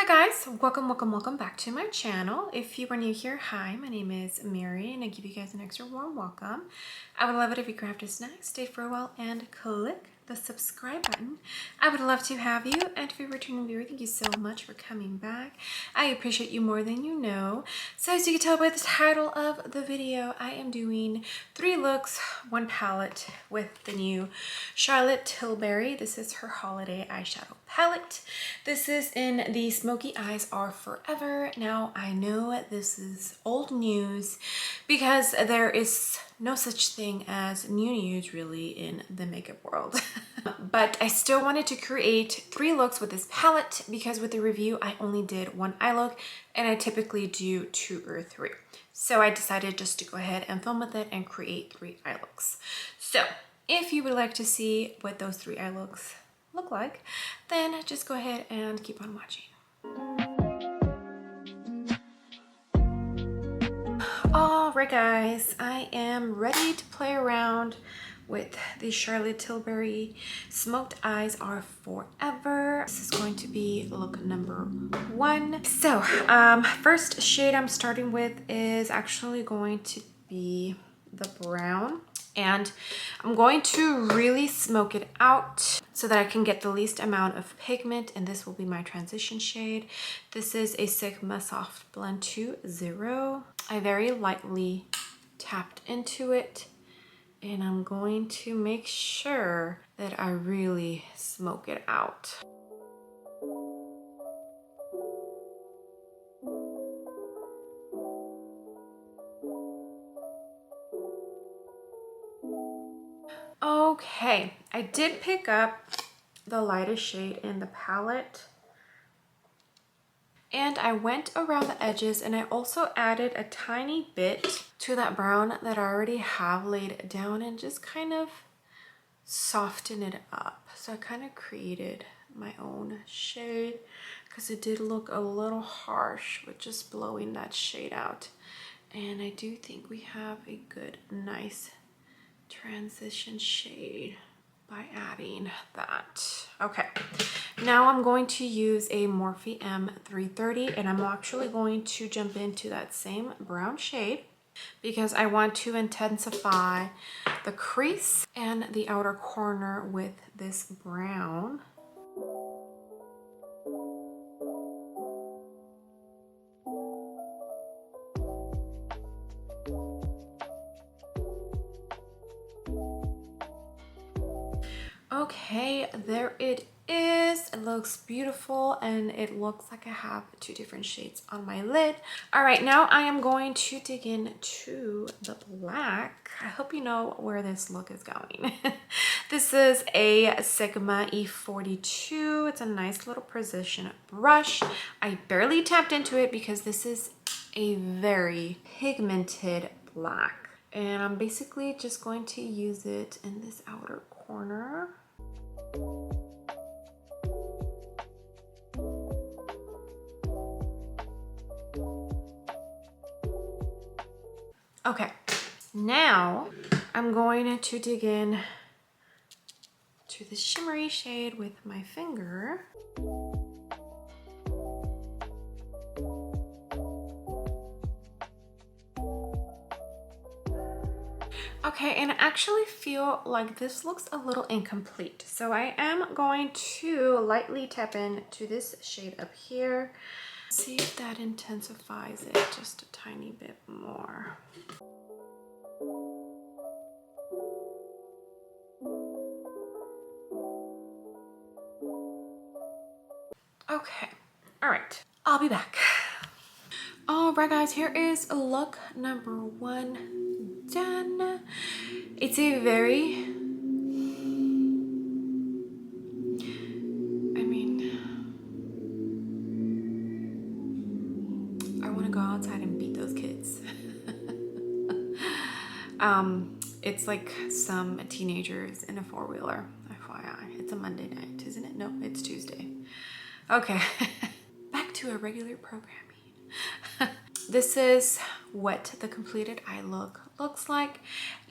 Hi guys, welcome back to my channel. If you are new here, hi, my name is Mary and I give you guys an extra warm welcome. I would love it if you grabbed a snack, stay for a while, and click the subscribe button. I would love to have you, and if you're a returning viewer, thank you so much for coming back. I appreciate you more than you know. So as you can tell by the title of the video, I am doing 3 looks, 1 palette with the new Charlotte Tilbury. This is her holiday eyeshadow palette. This is in the Smoky Eyes Are Forever. Now I know this is old news because there is no such thing as new news really in the makeup world. But I still wanted to create 3 looks with this palette because with the review I only did 1 eye look and I typically do 2 or 3. So I decided just to go ahead and film with it and create 3 eye looks. So if you would like to see what those 3 eye looks look like, then just go ahead and keep on watching. Alright guys, I am ready to play around with the Charlotte Tilbury Smoked Eyes Are Forever. This is going to be look number 1. So first shade I'm starting with is actually going to be the brown, and I'm going to really smoke it out so that I can get the least amount of pigment, and this will be my transition shade. This is a Sigma Soft Blend 2.0. I very lightly tapped into it, and I'm going to make sure that I really smoke it out. Okay, I did pick up the lightest shade in the palette, and I went around the edges, and I also added a tiny bit to that brown that I already have laid down and just kind of soften it up. So I kind of created my own shade because it did look a little harsh with just blowing that shade out. And I do think we have a good, nice transition shade by adding that. Okay, now I'm going to use a Morphe M330, and I'm actually going to jump into that same brown shade because I want to intensify the crease and the outer corner with this brown. Okay, there it is. It looks beautiful, and it looks like I have 2 different shades on my lid. All right, now I am going to dig into the black. I hope you know where this look is going. This is a Sigma E42. It's a nice little precision brush. I barely tapped into it because this is a very pigmented black, and I'm basically just going to use it in this outer corner. Okay, now I'm going to dig in to the shimmery shade with my finger. Okay, and I actually feel like this looks a little incomplete. So I am going to lightly tap into this shade up here. See if that intensifies it just a tiny bit more. Okay, all right, I'll be back. All right, guys, here is look number 1 done. It's a very, I want to go outside and beat those kids. It's like some teenagers in a 4-wheeler, FYI. It's a Monday night, isn't it? No, it's Tuesday. Okay, back to a regular programming. This is what the completed eye look looks like.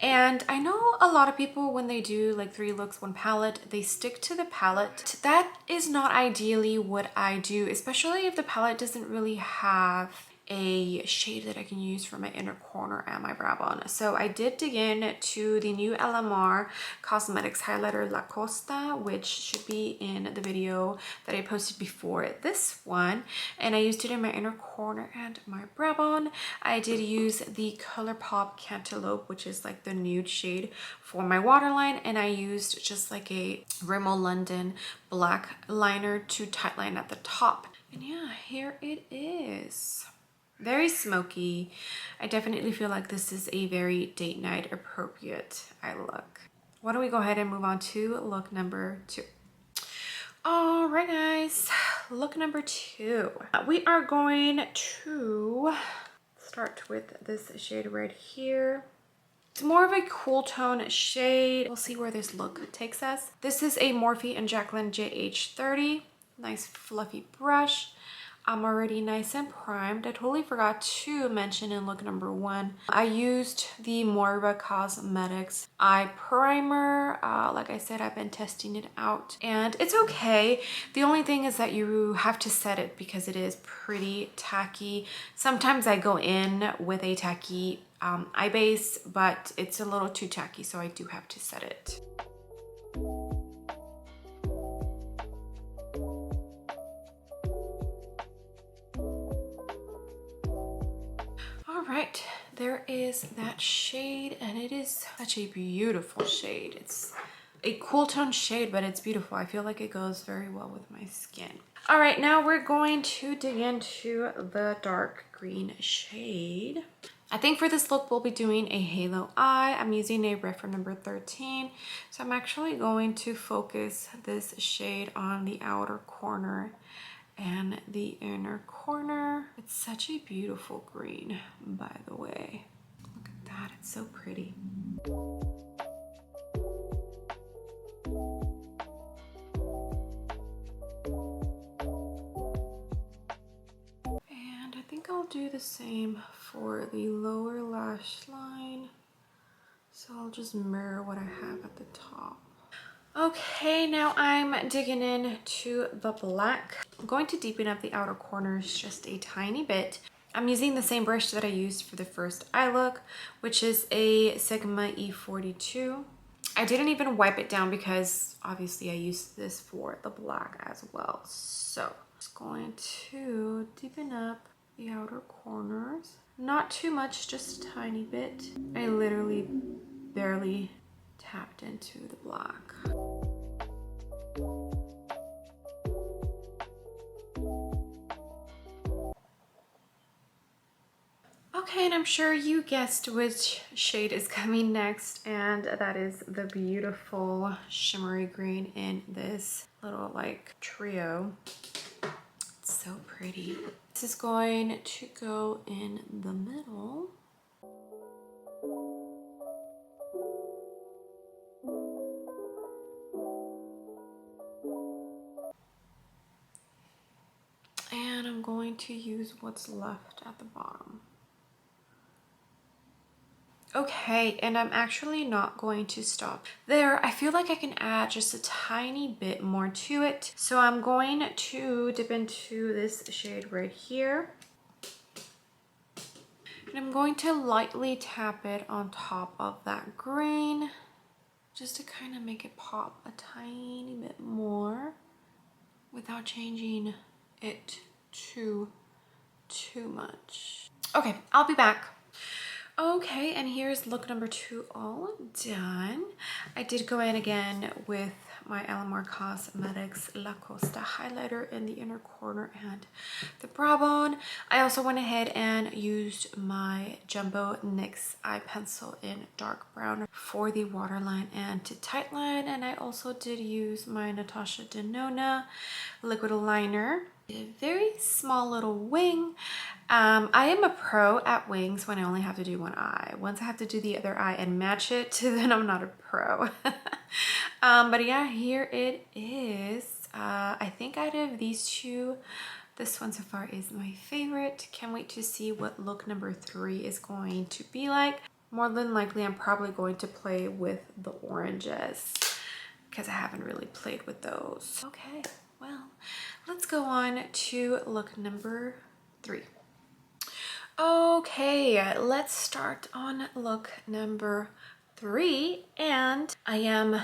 And I know a lot of people, when they do like 3 looks 1 palette, they stick to the palette. That is not ideally what I do, especially if the palette doesn't really have a shade that I can use for my inner corner and my brow bone. So I did dig in to the new LMR Cosmetics highlighter La Costa, which should be in the video that I posted before this one, and I used it in my inner corner and my brow bone. I did use the ColourPop Cantaloupe, which is like the nude shade, for my waterline, and I used just like a Rimmel London black liner to tightline at the top. And yeah, here it is. Very smoky. I definitely feel like this is a very date night appropriate eye look. Why don't we go ahead and move on to look number 2. All right, guys, look number 2. We are going to start with this shade right here. It's more of a cool tone shade. We'll see where this look takes us. This is a Morphe and Jaclyn JH30. Nice fluffy brush. I'm already nice and primed. I totally forgot to mention in look number 1, I used the Moira Cosmetics eye primer. Like I said, I've been testing it out and it's okay. The only thing is that you have to set it because it is pretty tacky. Sometimes I go in with a tacky eye base, but it's a little too tacky, so I do have to set it. All right, there is that shade, and it is such a beautiful shade. It's a cool tone shade, but it's beautiful. I feel like it goes very well with my skin. All right, now we're going to dig into the dark green shade. I think for this look, we'll be doing a halo eye. I'm using a reference number 13. So I'm actually going to focus this shade on the outer corner and the inner corner. It's such a beautiful green, by the way. Look at that, it's so pretty. And I think I'll do the same for the lower lash line. So I'll just mirror what I have at the top. Okay, now I'm digging into the black. I'm going to deepen up the outer corners just a tiny bit. I'm using the same brush that I used for the first eye look, which is a Sigma E42. I didn't even wipe it down because obviously I used this for the black as well. So just going to deepen up the outer corners. Not too much, just a tiny bit. I literally barely tapped into the black. Okay, and I'm sure you guessed which shade is coming next, and that is the beautiful shimmery green in this little like trio. It's so pretty. This is going to go in the middle. And I'm going to use what's left at the bottom. Okay, and I'm actually not going to stop there. I feel like I can add just a tiny bit more to it. So I'm going to dip into this shade right here. And I'm going to lightly tap it on top of that green, just to kind of make it pop a tiny bit more without changing it too much. Okay, I'll be back. Okay, and here's look number 2 all done. I did go in again with my LMR Cosmetics La Costa highlighter in the inner corner and the brow bone. I also went ahead and used my Jumbo NYX eye pencil in dark brown for the waterline and to tightline, and I also did use my Natasha Denona liquid liner. A very small little wing. I am a pro at wings when I only have to do one eye. Once I have to do the other eye and match it, then I'm not a pro. But yeah, here it is. I think out of these two, this one so far is my favorite. Can't wait to see what look number 3 is going to be like. more than likely I'm probably going to play with the oranges because I haven't really played with those. Okay, well, let's go on to look number 3. Okay, let's start on look number 3, and I am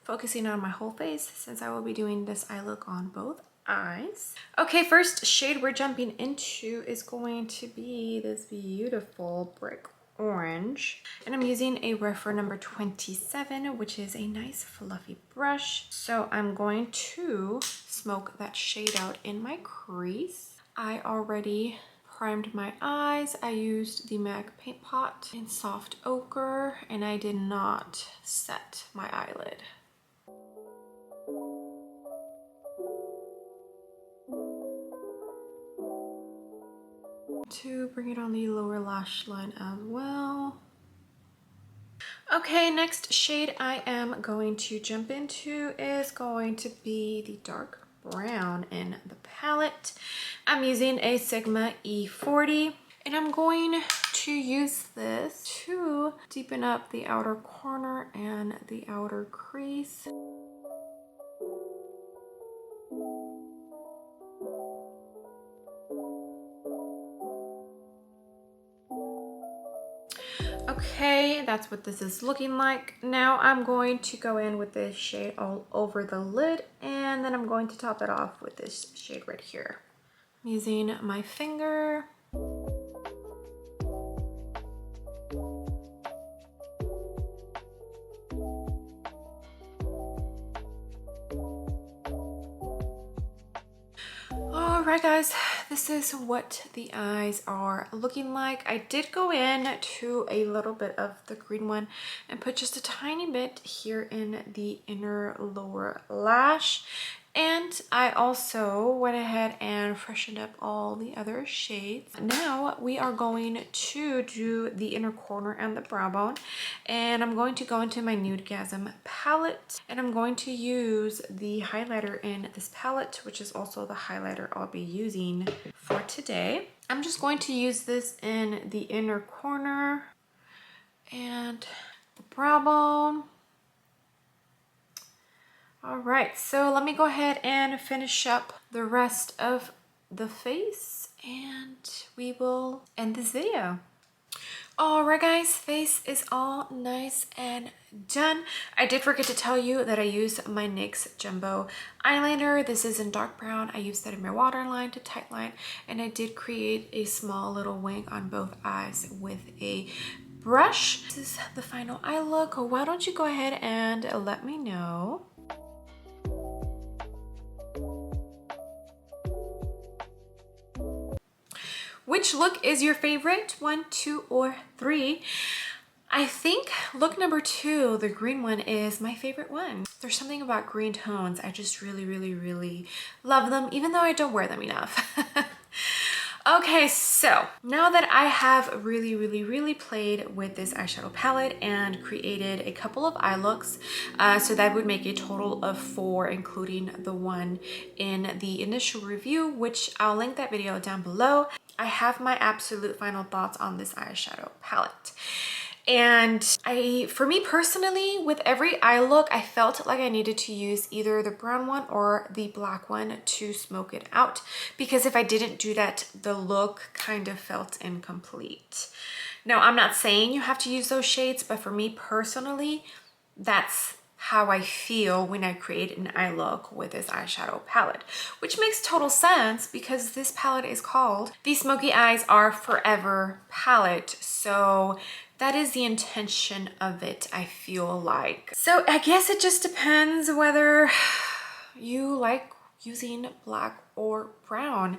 focusing on my whole face since I will be doing this eye look on both eyes. Okay, first shade we're jumping into is going to be this beautiful brick orange, and I'm using a Refer number 27, which is a nice fluffy brush. So I'm going to smoke that shade out in my crease. I already primed my eyes. I used the MAC paint pot in soft ochre, and I did not set my eyelid. To bring it on the lower lash line as well. Okay, next shade I am going to jump into is going to be the dark brown in the palette. I'm using a Sigma E40, and I'm going to use this to deepen up the outer corner and the outer crease. Okay, that's what this is looking like. Now I'm going to go in with this shade all over the lid, and then I'm going to top it off with this shade right here. I'm using my finger. Alright guys, this is what the eyes are looking like. I did go in to a little bit of the green one and put just a tiny bit here in the inner lower lash. And I also went ahead and freshened up all the other shades. Now we are going to do the inner corner and the brow bone. And I'm going to go into my Nudegasm palette. And I'm going to use the highlighter in this palette, which is also the highlighter I'll be using for today. I'm just going to use this in the inner corner and the brow bone. All right, so let me go ahead and finish up the rest of the face, and we will end this video. All right guys, face is all nice and done. I did forget to tell you that I used my NYX Jumbo eyeliner. This is in dark brown. I used that in my waterline to tightline, and I did create a small little wing on both eyes with a brush. This is the final eye look. Why don't you go ahead and let me know which look is your favorite? 1, 2, or 3? I think look number 2, the green one, is my favorite one. There's something about green tones. I just really love them, even though I don't wear them enough. Okay, so now that I have really played with this eyeshadow palette and created a couple of eye looks, so that would make a total of 4, including the one in the initial review, which I'll link that video down below. I have my absolute final thoughts on this eyeshadow palette. And for me personally, with every eye look, I felt like I needed to use either the brown one or the black one to smoke it out, because if I didn't do that, the look kind of felt incomplete. Now, I'm not saying you have to use those shades, but for me personally, that's how I feel when I create an eye look with this eyeshadow palette, which makes total sense because this palette is called the Smokey Eyes Are Forever palette. So that is the intention of it, I feel like. So I guess it just depends whether you like using black or brown,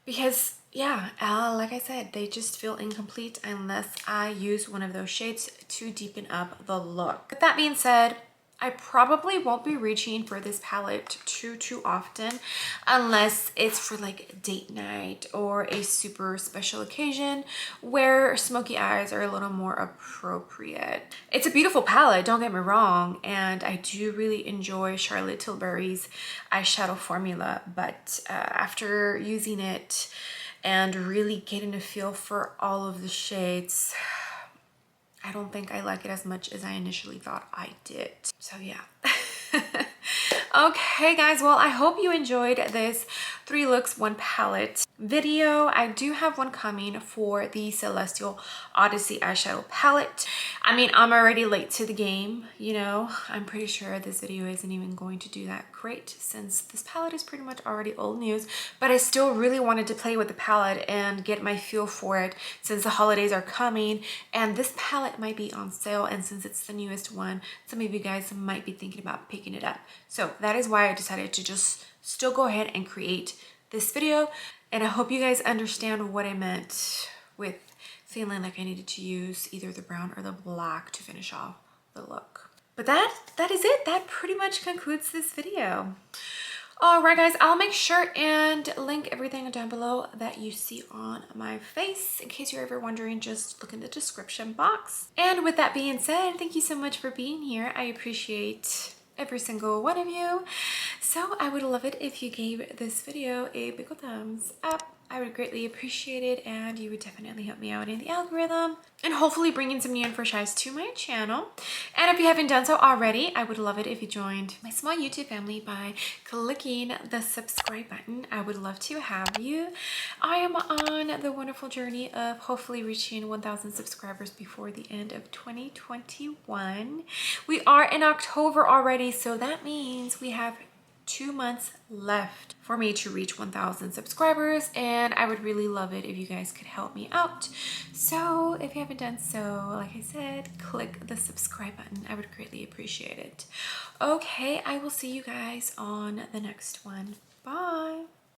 because yeah, like I said, they just feel incomplete unless I use one of those shades to deepen up the look. With that being said, I probably won't be reaching for this palette too often unless it's for like date night or a super special occasion where smoky eyes are a little more appropriate. It's a beautiful palette, don't get me wrong, and I do really enjoy Charlotte Tilbury's eyeshadow formula, but after using it and really getting a feel for all of the shades, I don't think I like it as much as I initially thought I did. So yeah. Okay guys, well I hope you enjoyed this 3 looks 1 palette video. I do have one coming for the Celestial Odyssey eyeshadow palette. I mean, I'm already late to the game, you know. I'm pretty sure this video isn't even going to do that great since this palette is pretty much already old news, but I still really wanted to play with the palette and get my feel for it since the holidays are coming and this palette might be on sale, and since it's the newest one, some of you guys might be thinking about picking it up. So that is why I decided to just still go ahead and create this video, and I hope you guys understand what I meant with feeling like I needed to use either the brown or the black to finish off the look. But that is it. That pretty much concludes this video. All right guys, I'll make sure and link everything down below that you see on my face. In case you're ever wondering, just look in the description box. And with that being said, thank you so much for being here. I appreciate every single one of you. So I would love it if you gave this video a big ol' thumbs up. I would greatly appreciate it, and you would definitely help me out in the algorithm and hopefully bring in some new and fresh eyes to my channel. And if you haven't done so already, I would love it if you joined my small YouTube family by clicking the subscribe button. I would love to have you. I am on the wonderful journey of hopefully reaching 1,000 subscribers before the end of 2021. We are in October already, so that means we have 2 months left for me to reach 1,000 subscribers, and I would really love it if you guys could help me out. So if you haven't done so, like I said, click the subscribe button. I would greatly appreciate it. Okay, I will see you guys on the next one. Bye.